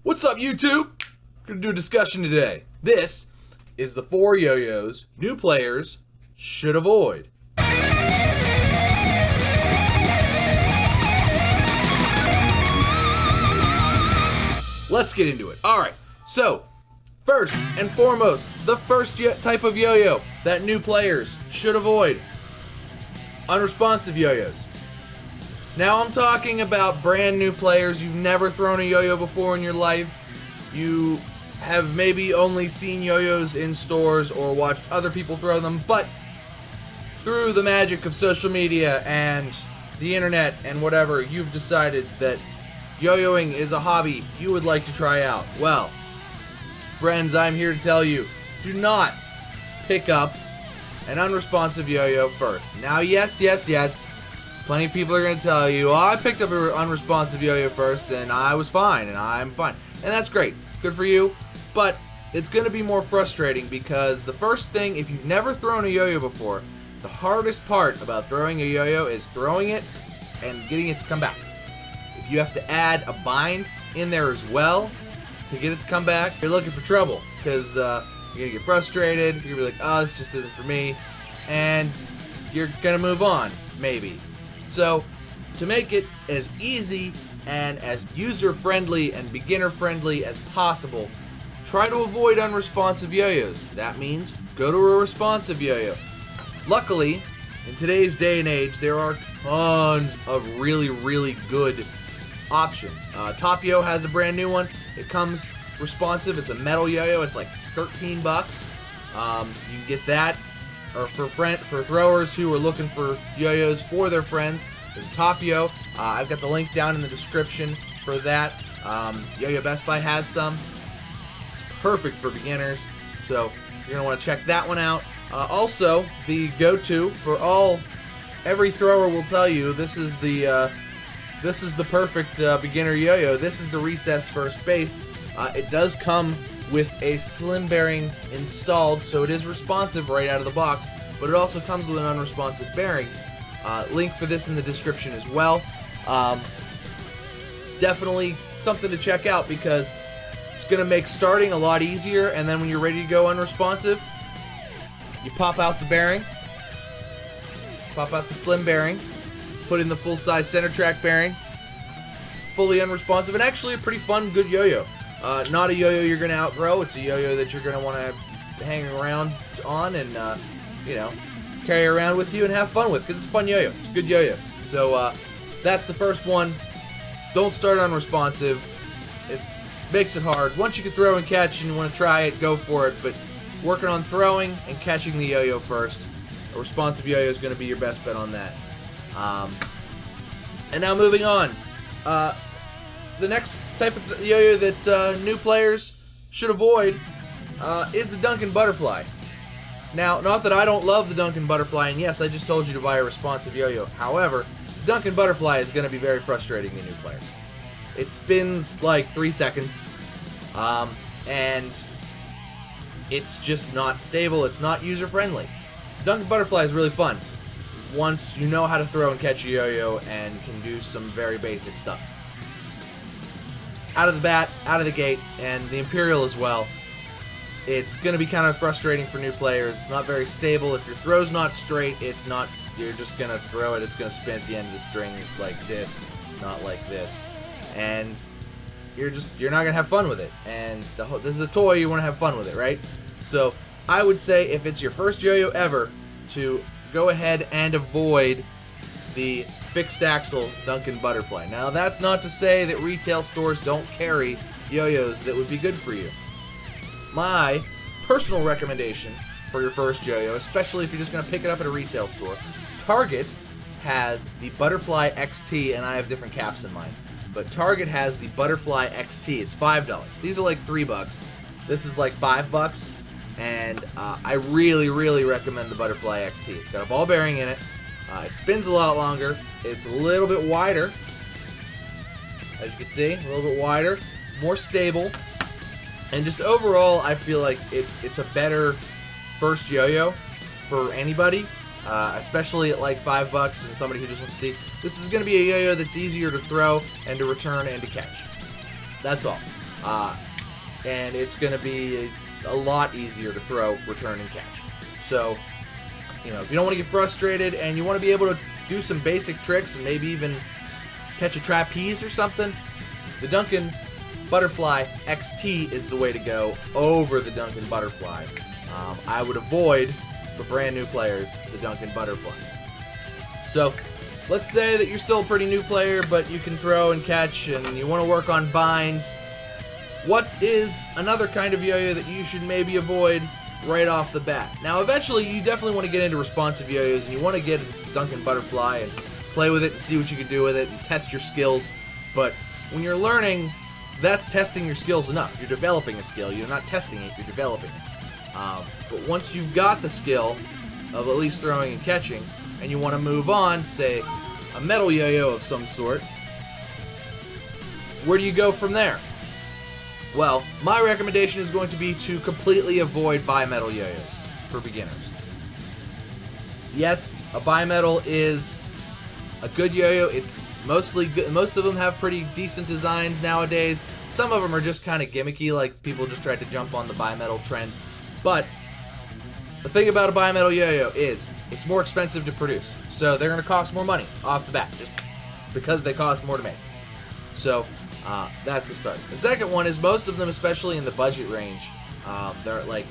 What's up, YouTube? Gonna do a discussion today. This is the 4 yo-yos new players should avoid. Let's get into it. Alright, so first and foremost, the first type of yo-yo that new players should avoid: unresponsive yo-yos. Now I'm talking about brand new players. You've never thrown a yo-yo before in your life. You have maybe only seen yo-yos in stores or watched other people throw them, but through the magic of social media and the internet and whatever, you've decided that yo-yoing is a hobby you would like to try out. Well, friends, I'm here to tell you, do not pick up an unresponsive yo-yo first. Now, yes, plenty of people are going to tell you, oh, I picked up an unresponsive yo-yo first and I was fine and I'm fine. And that's great. Good for you. But it's going to be more frustrating because the first thing, if you've never thrown a yo-yo before, the hardest part about throwing a yo-yo is throwing it and getting it to come back. If you have to add a bind in there as well to get it to come back, you're looking for trouble because you're going to get frustrated. You're going to be like, oh, this just isn't for me. And you're going to move on, maybe. So, to make it as easy and as user-friendly and beginner-friendly as possible, try to avoid unresponsive yo-yos. That means go to a responsive yo-yo. Luckily, in today's day and age, there are tons of really good options. Top Yo has a brand new one. It comes responsive. It's a metal yo-yo. It's like $13. You can get that. Or for throwers who are looking for yo-yos for their friends, there's Top Yo. I've got the link down in the description for that. Yo-Yo Best Buy has some. It's perfect for beginners, so you're gonna want to check that one out. Also, the go-to for every thrower will tell you this is the perfect beginner yo-yo. This is the recessed first base. It does come with a slim bearing installed, so it is responsive right out of the box, but it also comes with an unresponsive bearing. Link for this in the description as well. Definitely something to check out because it's going to make starting a lot easier, and then when you're ready to go unresponsive, you pop out the bearing, pop out the slim bearing, put in the full-size center track bearing, fully unresponsive, and actually a pretty fun, good yo-yo. Not a yo-yo you're going to outgrow. It's a yo-yo that you're going to want to hang around on and, carry around with you and have fun with because it's a fun yo-yo. It's a good yo-yo. So that's the first one. Don't start unresponsive. It makes it hard. Once you can throw and catch and you want to try it, go for it. But working on throwing and catching the yo-yo first. A responsive yo-yo is going to be your best bet on that. And now moving on. The next type of yo-yo that new players should avoid is the Duncan Butterfly. Now, not that I don't love the Duncan Butterfly, and yes, I just told you to buy a responsive yo-yo. However, the Duncan Butterfly is going to be very frustrating to new players. It spins like 3 seconds, and it's just not stable. It's not user-friendly. Duncan Butterfly is really fun once you know how to throw and catch a yo-yo and can do some very basic stuff. Out of the bat, out of the gate, and the Imperial as well, it's going to be kind of frustrating for new players. It's not very stable. If your throw's not straight, you're just going to throw it. It's going to spin at the end of the string like this, not like this. And you're not going to have fun with it. And this is a toy, you want to have fun with it, right? So I would say if it's your first yo-yo ever, to go ahead and avoid the fixed axle Duncan Butterfly. Now, that's not to say that retail stores don't carry yo-yos that would be good for you. My personal recommendation for your first yo-yo, especially if you're just going to pick it up at a retail store, Target has the Butterfly XT, and I have different caps in mine, but Target has the Butterfly XT. It's $5. These are like $3. This is like $5, and I really recommend the Butterfly XT. It's got a ball bearing in it. It spins a lot longer. It's a little bit wider, as you can see, a little bit wider, more stable, and just overall, I feel like it's a better first yo-yo for anybody, especially at like $5 and somebody who just wants to see. This is going to be a yo-yo that's easier to throw and to return and to catch. That's all. and it's going to be a lot easier to throw, return, and catch. So, you know, if you don't want to get frustrated and you want to be able to do some basic tricks and maybe even catch a trapeze or something, the Duncan Butterfly XT is the way to go over the Duncan Butterfly. I would avoid, for brand new players, the Duncan Butterfly. So, let's say that you're still a pretty new player, but you can throw and catch and you want to work on binds. What is another kind of yo-yo that you should maybe avoid right off the bat? Now, eventually, you definitely want to get into responsive yo-yos, and you want to get a Duncan Butterfly and play with it and see what you can do with it and test your skills. But when you're learning, that's testing your skills enough. You're developing a skill. You're not testing it, you're developing it. But once you've got the skill of at least throwing and catching, and you want to move on, say, a metal yo-yo of some sort, where do you go from there? Well, my recommendation is going to be to completely avoid bimetal yo-yos for beginners. Yes, a bimetal is a good yo-yo. It's mostly good. Most of them have pretty decent designs nowadays. Some of them are just kind of gimmicky, like people just tried to jump on the bimetal trend. But the thing about a bimetal yo-yo is it's more expensive to produce. So they're going to cost more money off the bat, just because they cost more to make. So that's the start. The second one is most of them, especially in the budget range, they're at like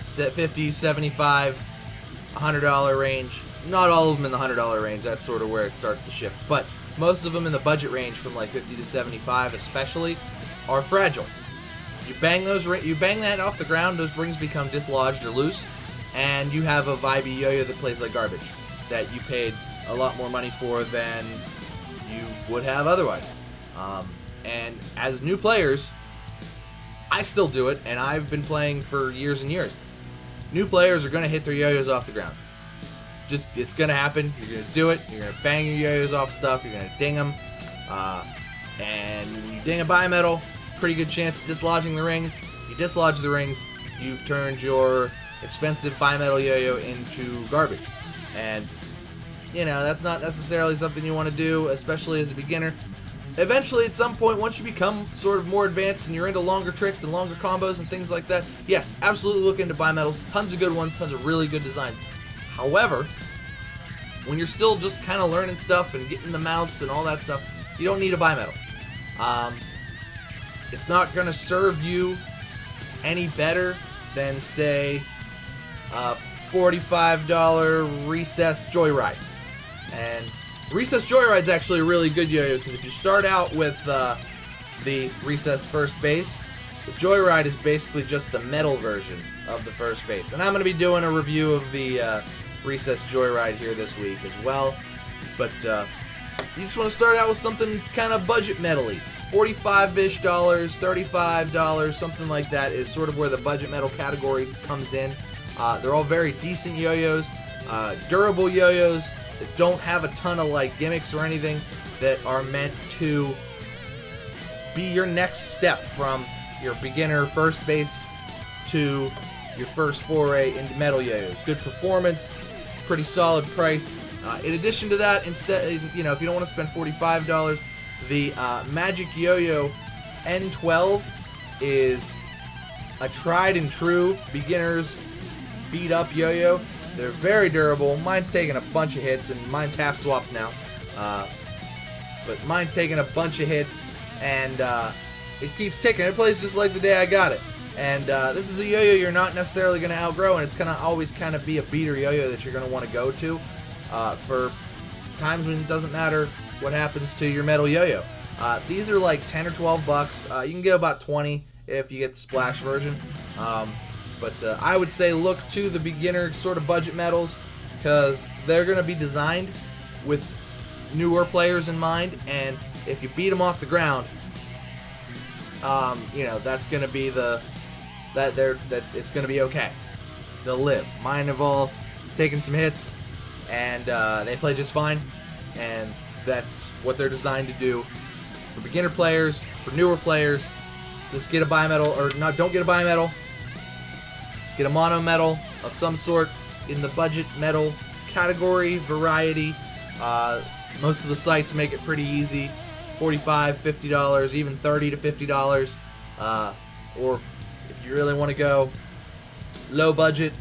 $50, $75, $100 range. Not all of them in the $100 range. That's sort of where it starts to shift. But most of them in the budget range, from like 50 to 75, especially, are fragile. You bang that off the ground, those rings become dislodged or loose, and you have a vibey yo-yo that plays like garbage that you paid a lot more money for than you would have otherwise. And as new players, I still do it, and I've been playing for years and years. New players are going to hit their yo-yos off the ground. It's going to happen. You're going to do it. You're going to bang your yo-yos off stuff. You're going to ding them. And when you ding a bimetal, pretty good chance of dislodging the rings. You dislodge the rings, you've turned your expensive bimetal yo-yo into garbage. And, you know, that's not necessarily something you want to do, especially as a beginner. Eventually, at some point, once you become sort of more advanced and you're into longer tricks and longer combos and things like that, yes, absolutely look into bimetals. Tons of good ones, tons of really good designs. However, when you're still just kind of learning stuff and getting the mounts and all that stuff, you don't need a bimetal. It's not going to serve you any better than, say, a $45 Recess Joyride. And Recess Joyride's actually a really good yo-yo, because if you start out with the Recess First Base, the Joyride is basically just the metal version of the First Base. And I'm going to be doing a review of the Recess Joyride here this week as well. But you just want to start out with something kind of budget metally. $45-ish, $35, something like that is sort of where the budget metal category comes in. They're all very decent yo-yos, durable yo-yos that don't have a ton of like gimmicks or anything, that are meant to be your next step from your beginner first base to your first foray into metal yo-yos. Good performance, pretty solid price. In addition to that, instead, you know, if you don't want to spend $45, the Magic Yo-Yo N12 is a tried and true beginner's beat up yo-yo. They're very durable. Mine's taken a bunch of hits, and mine's half swapped now. But mine's taken a bunch of hits, and it keeps ticking. It plays just like the day I got it. And this is a yo-yo you're not necessarily going to outgrow, and it's going to always kind of be a beater yo-yo that you're going to want to go to for times when it doesn't matter what happens to your metal yo-yo. These are like 10 or 12 bucks. You can get about 20 if you get the splash version. But I would say look to the beginner sort of budget metals, because they're going to be designed with newer players in mind, and if you beat them off the ground, you know, that's going to be it's going to be okay. They'll live. Mine have all taken some hits, and they play just fine, and that's what they're designed to do. For beginner players, for newer players, just get a bimetal, or not, don't get a bimetal. Get a mono metal of some sort in the budget metal category, variety. Most of the sites make it pretty easy. $45, $50, even $30 to $50. Or if you really want to go low budget,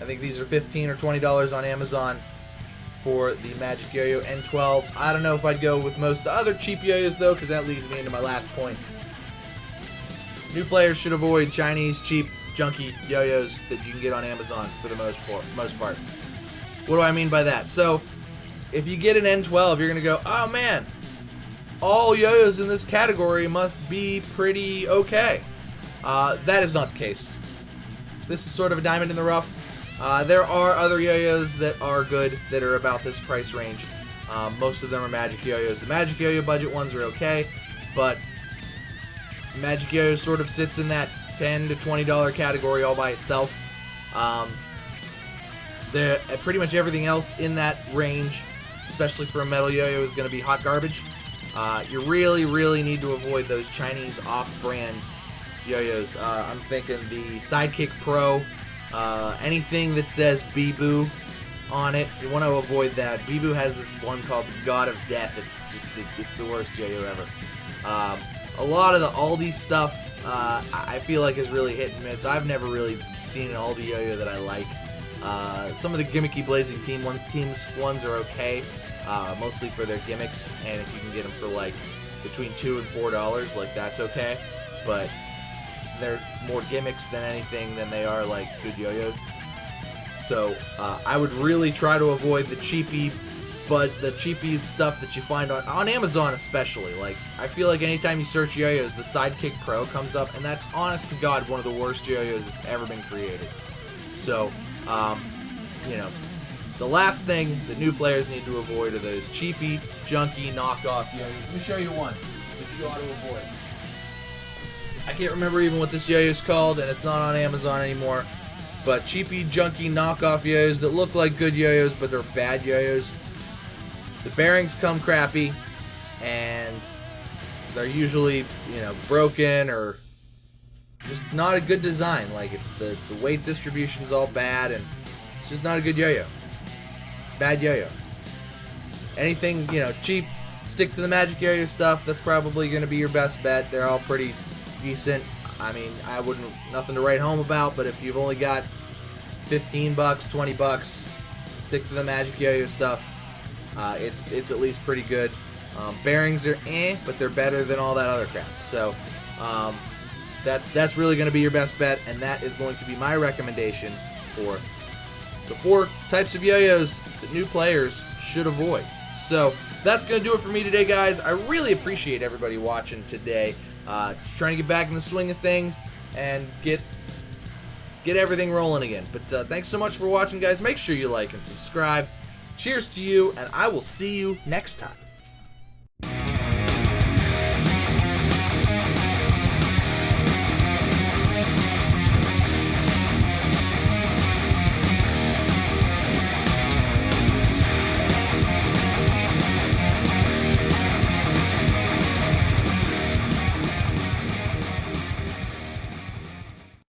I think these are $15 or $20 on Amazon for the Magic Yo-Yo N12. I don't know if I'd go with most other cheap yo-yos though, because that leads me into my last point. New players should avoid Chinese cheap junky yo-yos that you can get on Amazon for the most part. What do I mean by that? So if you get an N12, you're gonna go, oh man, all yo-yos in this category must be pretty okay. That is not the case. This is sort of a diamond in the rough. There are other yo-yos that are good that are about this price range. Most of them are Magic Yo-Yos. The Magic Yo-Yo budget ones are okay, but Magic Yo-Yo sort of sits in that $10 to $20 category all by itself. Pretty much everything else in that range, especially for a metal yo-yo, is going to be hot garbage. You really, really need to avoid those Chinese off-brand yo-yos. I'm thinking the Sidekick Pro. Anything that says Bee-Boo on it, you want to avoid that. Bee-Boo has this one called the God of Death. It's the worst yo-yo ever. A lot of the Aldi stuff, I feel like is really hit and miss. I've never really seen an Aldi yo-yo that I like. Some of the gimmicky Blazing Teams ones are okay, mostly for their gimmicks, and if you can get them for like between $2 and $4, like that's okay. But they're more gimmicks than anything than they are like good yo-yos. So I would really try to avoid the cheapy stuff that you find on Amazon especially. Like, I feel like anytime you search yo-yos, the Sidekick Pro comes up, and that's honest to God one of the worst yo-yos that's ever been created. So, the last thing that new players need to avoid are those cheapy, junky, knockoff yo-yos. Let me show you one that you ought to avoid. I can't remember even what this yo-yo is called, and it's not on Amazon anymore. But cheapy, junky, knockoff yo-yos that look like good yo-yos, but they're bad yo-yos. The bearings come crappy, and they're usually, broken or just not a good design. Like, it's the weight distribution's all bad, and it's just not a good yo-yo. It's bad yo-yo. Anything, cheap, stick to the Magic Yo-Yo stuff. That's probably going to be your best bet. They're all pretty decent. I mean, nothing to write home about, but if you've only got $15, $20, stick to the Magic Yo-Yo stuff. It's at least pretty good. Bearings are but they're better than all that other crap. So that's really going to be your best bet, and that is going to be my recommendation for the 4 types of yo-yos that new players should avoid. So that's going to do it for me today, guys. I really appreciate everybody watching today. Trying to get back in the swing of things and get everything rolling again. But thanks so much for watching, guys. Make sure you like and subscribe. Cheers to you, and I will see you next time.